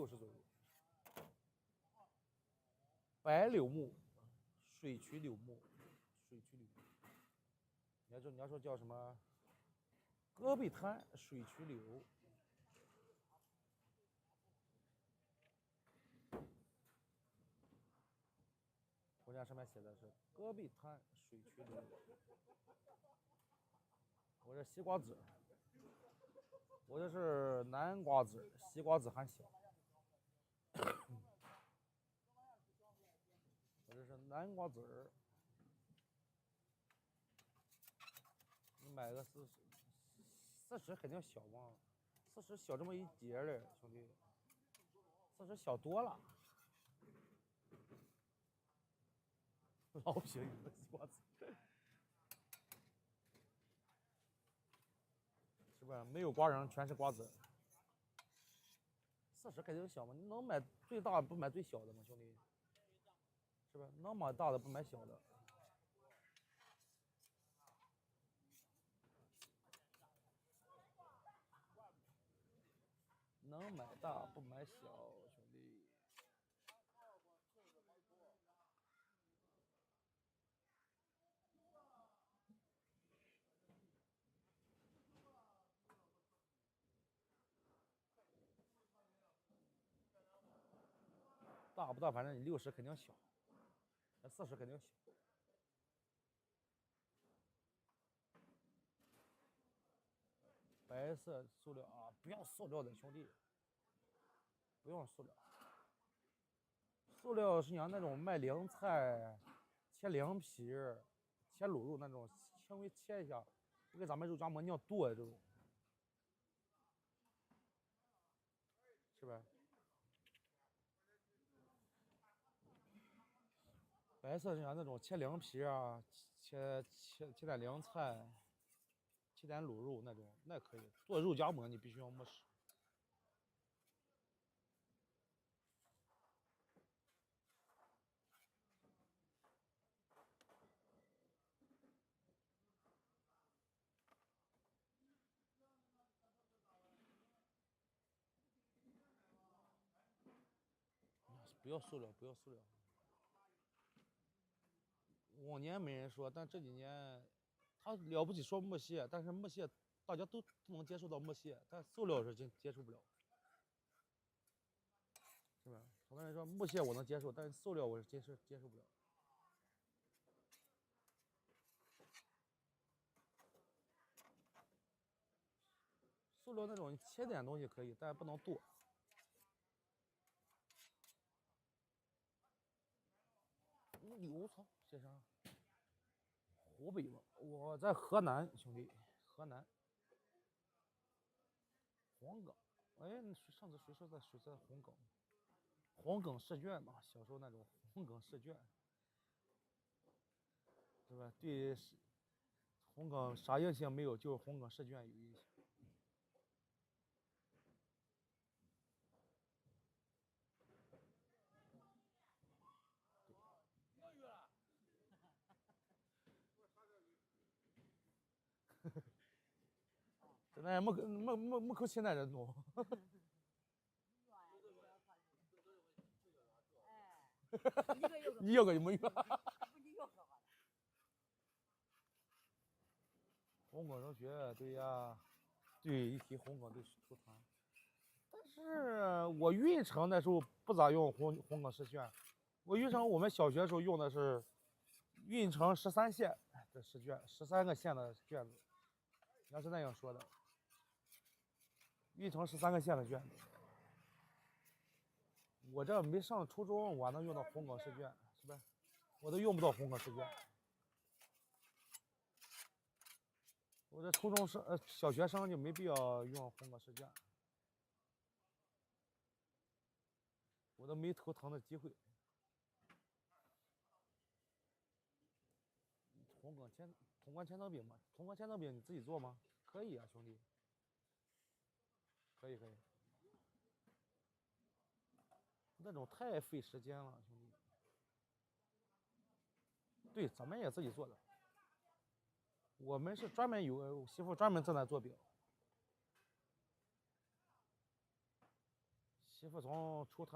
60左右。白柳木，水曲柳木，水曲柳木。你要说叫什么？戈壁滩水曲柳。我家上面写的是戈壁滩水曲柳。我这西瓜籽，我这是南瓜籽，西瓜籽还小。我这是南瓜籽儿，你买个40肯定小嘛，40小这么一截嘞，兄弟，40小多了。老便宜的西瓜籽，是不是？没有瓜瓤，全是瓜子。40肯定小嘛，你能买最大不买最小的吗，兄弟？是不是？能买大的不买小的？能买大不买小，兄弟。大不大，反正你60肯定小，那40肯定小。白色塑料啊，不要塑料的兄弟，不用塑料。塑料是像那种卖凉菜、切凉皮、切卤肉那种，轻微切一下，就跟咱们肉夹馍你要剁这种，是吧？白色是像那种切凉皮啊，切点凉菜，切点卤肉那种，那可以。做肉夹馍你必须要没事。不要塑料，不要塑料。往年没人说，但这几年他了不起说木屑，但是木屑大家都能接受到木屑，但塑料是接受不了，是吧？很多人说木屑我能接受，但是塑料我是接受不了。塑料那种切点东西可以，但是不能剁。牛操，写啥？湖北吧，我在河南，兄弟，河南黄冈。哎，上次谁说在红冈？黄冈试卷嘛，小时候那种黄冈试卷，是吧？对，红冈啥印象没有，就是红冈试卷有印象。现在没口现在人多。一个也没有。红冈中学，对呀，对，一提红冈就是图团。但是我运城那时候不咋用红冈试卷，我运城我们小学时候用的是运城13县的试卷，13个县的卷子，你要是那样说的，运城13个县的卷子。我这没上初中，我还能用到红冈试卷，是吧？我都用不到红冈试卷。我这初中生小学生就没必要用红冈试卷，我都没头疼的机会。通关千层饼嘛，通关千层饼你自己做吗？可以啊，兄弟，可以。那种太费时间了，兄弟。对，咱们也自己做的。我们是专门有媳妇专门在那做饼。媳妇从出摊。